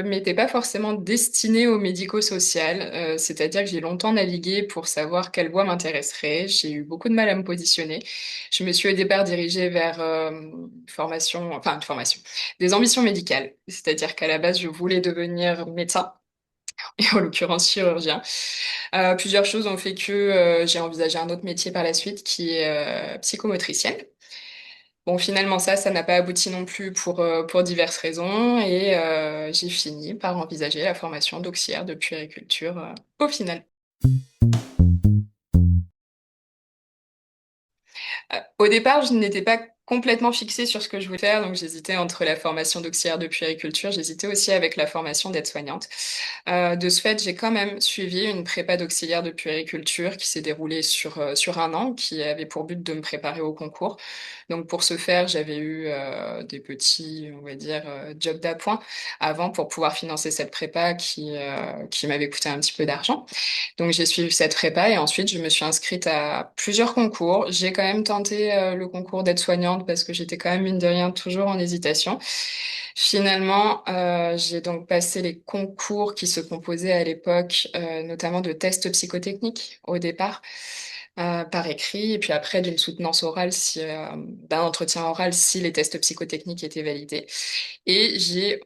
m'étais pas forcément destinée au médico-social, c'est-à-dire que j'ai longtemps navigué pour savoir quelle voie m'intéresserait. J'ai eu beaucoup de mal à me positionner. Je me suis au départ dirigée vers une formation, des ambitions médicales, c'est-à-dire qu'à la base, je voulais devenir médecin, et en l'occurrence chirurgien. Plusieurs choses ont fait que j'ai envisagé un autre métier par la suite qui est psychomotricienne. Bon, finalement, ça n'a pas abouti non plus pour diverses raisons et j'ai fini par envisager la formation d'auxiliaire de puériculture au final. Au départ, je n'étais pas complètement fixée sur ce que je voulais faire, donc j'hésitais entre la formation d'auxiliaire de puériculture, j'hésitais aussi avec la formation d'aide-soignante. De ce fait, j'ai quand même suivi une prépa d'auxiliaire de puériculture qui s'est déroulée sur un an, qui avait pour but de me préparer au concours. Donc pour ce faire, j'avais eu des petits, on va dire, jobs d'appoint avant pour pouvoir financer cette prépa qui m'avait coûté un petit peu d'argent. Donc j'ai suivi cette prépa et ensuite je me suis inscrite à plusieurs concours. J'ai quand même tenté le concours d'aide-soignante parce que j'étais quand même mine de rien toujours en hésitation. Finalement, j'ai donc passé les concours qui se composaient à l'époque notamment de tests psychotechniques au départ par écrit et puis après d'une soutenance orale d'un entretien oral si les tests psychotechniques étaient validés. Et j'ai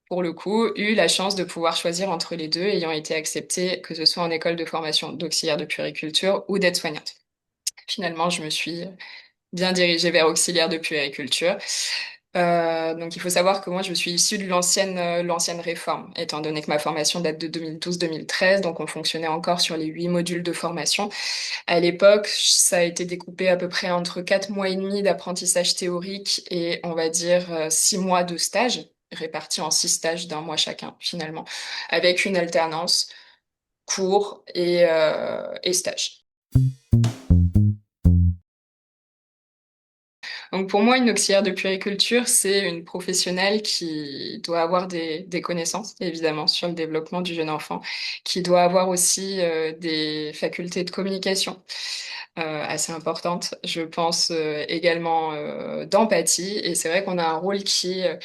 pour le coup, eu la chance de pouvoir choisir entre les deux, ayant été acceptée, que ce soit en école de formation d'auxiliaire de puériculture ou d'aide-soignante. Finalement, je me suis bien dirigée vers auxiliaire de puériculture. Donc, il faut savoir que moi, je suis issue de l'ancienne réforme, étant donné que ma formation date de 2012-2013, donc on fonctionnait encore sur les 8 modules de formation. À l'époque, ça a été découpé à peu près entre 4 mois et demi d'apprentissage théorique et on va dire 6 mois de stage, répartis en 6 stages d'un mois chacun, finalement, avec une alternance, cours et stage. Donc pour moi, une auxiliaire de puériculture, c'est une professionnelle qui doit avoir des connaissances, évidemment, sur le développement du jeune enfant, qui doit avoir aussi des facultés de communication assez importantes, je pense également d'empathie. Et c'est vrai qu'on a un rôle qui est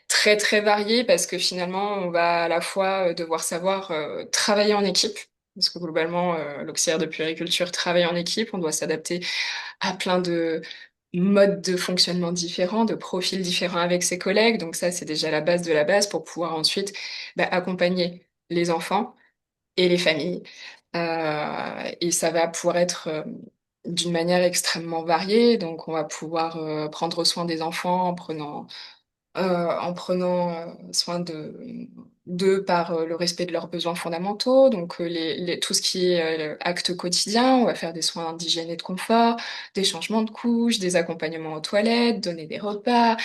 très très varié parce que finalement, on va à la fois devoir savoir travailler en équipe. Parce que globalement, l'auxiliaire de puériculture travaille en équipe, on doit s'adapter à plein de modes de fonctionnement différents, de profils différents avec ses collègues. Donc ça, c'est déjà la base de la base pour pouvoir ensuite accompagner les enfants et les familles. Et ça va pouvoir être d'une manière extrêmement variée. Donc on va pouvoir prendre soin des enfants en prenant soin d'eux par le respect de leurs besoins fondamentaux, donc tout ce qui est acte quotidien, on va faire des soins d'hygiène et de confort, des changements de couches, des accompagnements aux toilettes, donner des repas,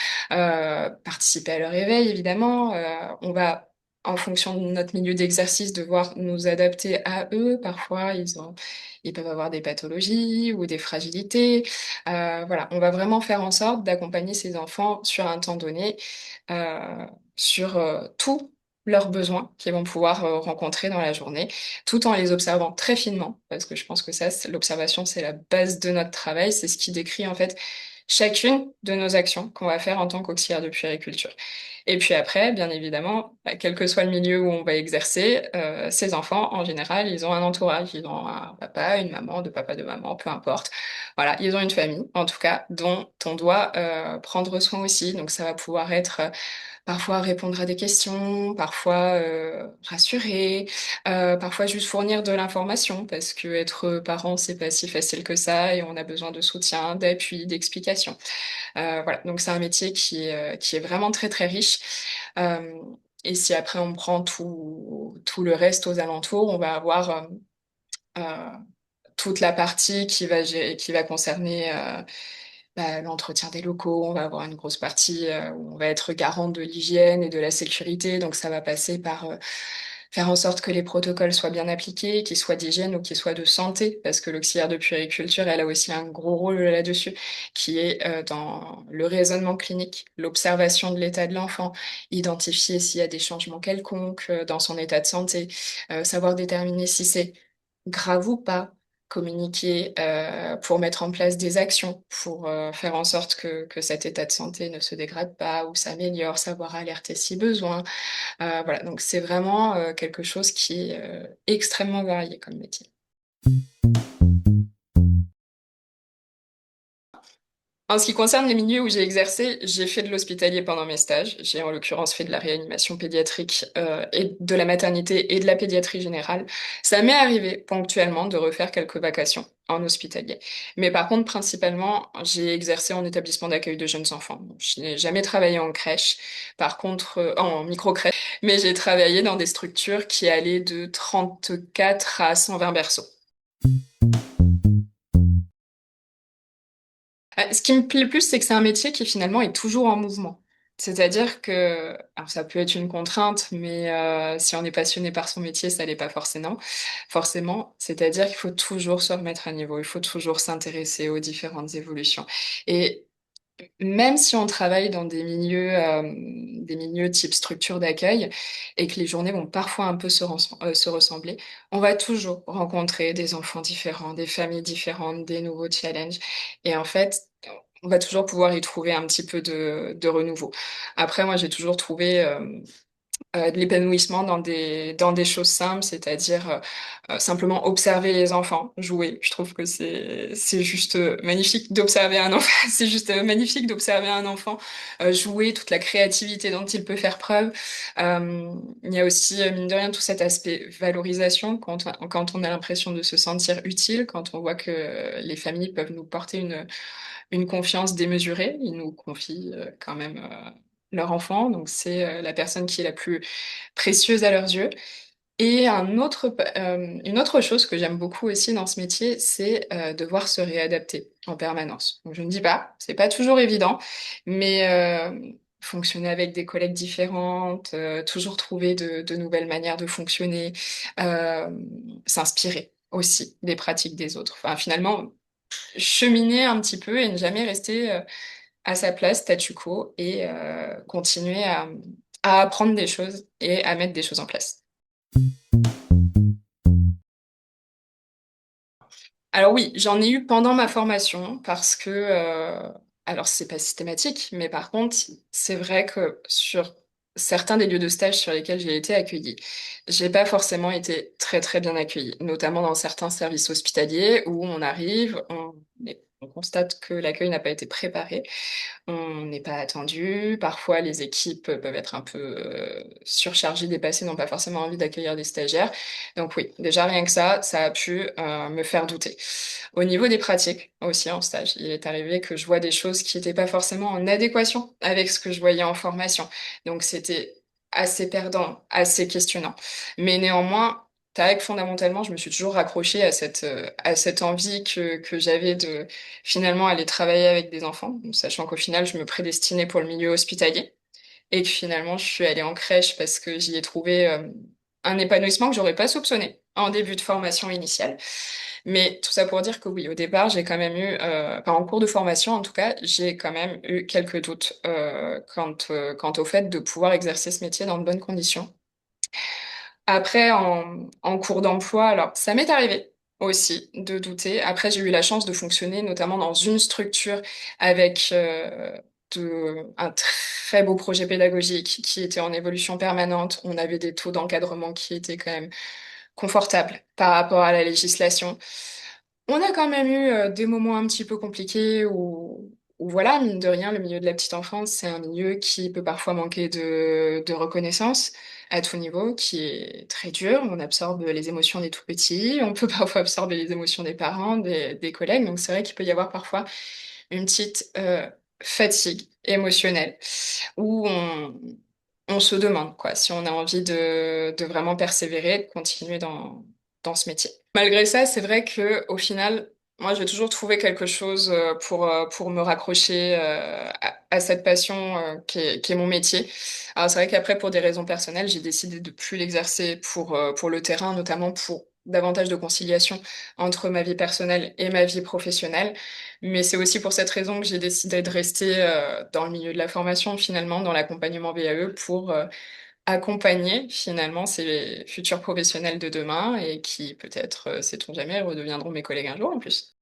participer à leur éveil évidemment. On va, en fonction de notre milieu d'exercice, devoir nous adapter à eux. Parfois, ils peuvent avoir des pathologies ou des fragilités. Voilà, on va vraiment faire en sorte d'accompagner ces enfants sur un temps donné, sur tous leurs besoins qu'ils vont pouvoir rencontrer dans la journée, tout en les observant très finement, parce que je pense que ça, l'observation, c'est la base de notre travail, c'est ce qui décrit en fait chacune de nos actions qu'on va faire en tant qu'auxiliaire de puériculture. Et puis après, bien évidemment, quel que soit le milieu où on va exercer, ces enfants, en général, ils ont un entourage, ils ont un papa, une maman, deux papas, deux mamans, peu importe. Voilà, ils ont une famille, en tout cas, dont on doit prendre soin aussi. Donc ça va pouvoir être parfois répondre à des questions, parfois rassurer, parfois juste fournir de l'information, parce que être parent, c'est pas si facile que ça, et on a besoin de soutien, d'appui, d'explication. Voilà, donc c'est un métier qui est vraiment très très riche. Euh, et si après on prend tout le reste aux alentours, on va avoir euh, toute la partie qui va concerner l'entretien des locaux. On va avoir une grosse partie où on va être garant de l'hygiène et de la sécurité. Donc ça va passer par faire en sorte que les protocoles soient bien appliqués, qu'ils soient d'hygiène ou qu'ils soient de santé, parce que l'auxiliaire de puériculture, elle a aussi un gros rôle là-dessus, qui est dans le raisonnement clinique, l'observation de l'état de l'enfant, identifier s'il y a des changements quelconques dans son état de santé, savoir déterminer si c'est grave ou pas, communiquer, pour mettre en place des actions, pour faire en sorte que cet état de santé ne se dégrade pas ou s'améliore, savoir alerter si besoin. Voilà, donc c'est vraiment quelque chose qui est extrêmement varié comme métier. En ce qui concerne les milieux où j'ai exercé, j'ai fait de l'hospitalier pendant mes stages. J'ai en l'occurrence fait de la réanimation pédiatrique et de la maternité et de la pédiatrie générale. Ça m'est arrivé ponctuellement de refaire quelques vacations en hospitalier. Mais par contre, principalement, j'ai exercé en établissement d'accueil de jeunes enfants. Je n'ai jamais travaillé en crèche, par contre, en micro-crèche, mais j'ai travaillé dans des structures qui allaient de 34 à 120 berceaux. Ce qui me plaît le plus, c'est que c'est un métier qui finalement est toujours en mouvement. C'est-à-dire que, alors ça peut être une contrainte, mais si on est passionné par son métier, ça l'est pas forcément. Forcément, c'est-à-dire qu'il faut toujours se remettre à niveau, il faut toujours s'intéresser aux différentes évolutions. Et même si on travaille dans des milieux type structure d'accueil et que les journées vont parfois un peu se ressembler, on va toujours rencontrer des enfants différents, des familles différentes, des nouveaux challenges. Et en fait, on va toujours pouvoir y trouver un petit peu de renouveau. Après, moi, j'ai toujours trouvé de l'épanouissement dans des choses simples, c'est-à-dire simplement observer les enfants jouer. Je trouve que c'est juste magnifique d'observer un enfant. C'est juste magnifique d'observer un enfant jouer, toute la créativité dont il peut faire preuve. Euh, il y a aussi mine de rien tout cet aspect valorisation quand on a l'impression de se sentir utile, quand on voit que les familles peuvent nous porter une confiance démesurée. Ils nous confient quand même leur enfant, donc c'est la personne qui est la plus précieuse à leurs yeux. Et une autre chose que j'aime beaucoup aussi dans ce métier, c'est devoir se réadapter en permanence. Donc, je ne dis pas, c'est pas toujours évident, mais fonctionner avec des collègues différentes, toujours trouver de nouvelles manières de fonctionner, euh, s'inspirer aussi des pratiques des autres. Enfin, finalement, cheminer un petit peu et ne jamais rester à sa place, statu quo, et continuer à apprendre des choses et à mettre des choses en place. Alors oui, j'en ai eu pendant ma formation parce que, alors c'est pas systématique, mais par contre, c'est vrai que sur certains des lieux de stage sur lesquels j'ai été accueillie, j'ai pas forcément été très très bien accueillie, notamment dans certains services hospitaliers où on arrive, on constate que l'accueil n'a pas été préparé. On n'est pas attendu. Parfois, les équipes peuvent être un peu surchargées, dépassées, n'ont pas forcément envie d'accueillir des stagiaires. Donc oui, déjà rien que ça a pu me faire douter. Au niveau des pratiques aussi en stage, il est arrivé que je vois des choses qui n'étaient pas forcément en adéquation avec ce que je voyais en formation. Donc c'était assez perdant, assez questionnant. Mais néanmoins, tac, fondamentalement, je me suis toujours raccrochée à cette envie que j'avais de finalement aller travailler avec des enfants, sachant qu'au final, je me prédestinais pour le milieu hospitalier et que finalement, je suis allée en crèche parce que j'y ai trouvé un épanouissement que j'aurais pas soupçonné en début de formation initiale. Mais tout ça pour dire que oui, au départ, j'ai quand même eu, enfin, en cours de formation en tout cas, j'ai quand même eu quelques doutes quant au fait de pouvoir exercer ce métier dans de bonnes conditions. Après, en cours d'emploi, alors ça m'est arrivé aussi de douter. Après, j'ai eu la chance de fonctionner notamment dans une structure avec un très beau projet pédagogique qui était en évolution permanente. On avait des taux d'encadrement qui étaient quand même confortables par rapport à la législation. On a quand même eu des moments un petit peu compliqués où voilà, mine de rien, le milieu de la petite enfance, c'est un milieu qui peut parfois manquer de reconnaissance à tout niveau, qui est très dur. On absorbe les émotions des tout petits, on peut parfois absorber les émotions des parents, des collègues. Donc c'est vrai qu'il peut y avoir parfois une petite fatigue émotionnelle où on se demande quoi, si on a envie de vraiment persévérer, de continuer dans ce métier. Malgré ça, c'est vrai que au final, moi, j'ai toujours trouvé quelque chose pour me raccrocher à cette passion qui est mon métier. Alors, c'est vrai qu'après, pour des raisons personnelles, j'ai décidé de plus l'exercer pour le terrain, notamment pour davantage de conciliation entre ma vie personnelle et ma vie professionnelle. Mais c'est aussi pour cette raison que j'ai décidé de rester dans le milieu de la formation, finalement, dans l'accompagnement VAE, pour accompagner finalement ces futurs professionnels de demain et qui peut-être, sait-on jamais, redeviendront mes collègues un jour en plus.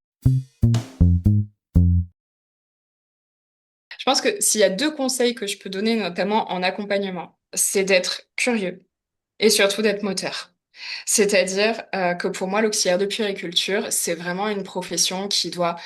Je pense que s'il y a 2 conseils que je peux donner, notamment en accompagnement, c'est d'être curieux et surtout d'être moteur. C'est-à-dire, que pour moi l'auxiliaire de puériculture, c'est vraiment une profession qui doit,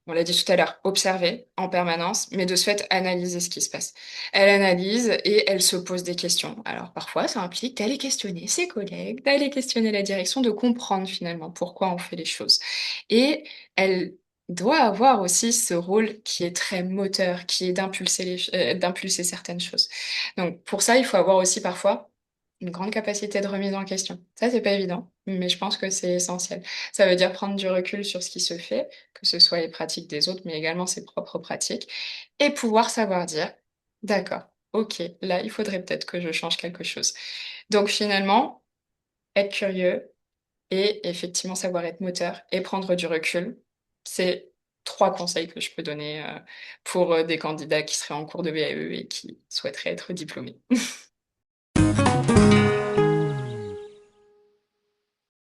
on l'a dit tout à l'heure, observer en permanence, mais de ce fait analyser ce qui se passe. Elle analyse et elle se pose des questions. Alors parfois ça implique d'aller questionner ses collègues, d'aller questionner la direction, de comprendre finalement pourquoi on fait les choses. Et elle doit avoir aussi ce rôle qui est très moteur, qui est d'impulser certaines choses. Donc pour ça, il faut avoir aussi parfois une grande capacité de remise en question. Ça, c'est pas évident, mais je pense que c'est essentiel. Ça veut dire prendre du recul sur ce qui se fait, que ce soit les pratiques des autres, mais également ses propres pratiques, et pouvoir savoir dire: «D'accord, OK, là, il faudrait peut-être que je change quelque chose». Donc finalement, être curieux, et effectivement, savoir être moteur et prendre du recul, c'est 3 conseils que je peux donner, pour, des candidats qui seraient en cours de VAE et qui souhaiteraient être diplômés.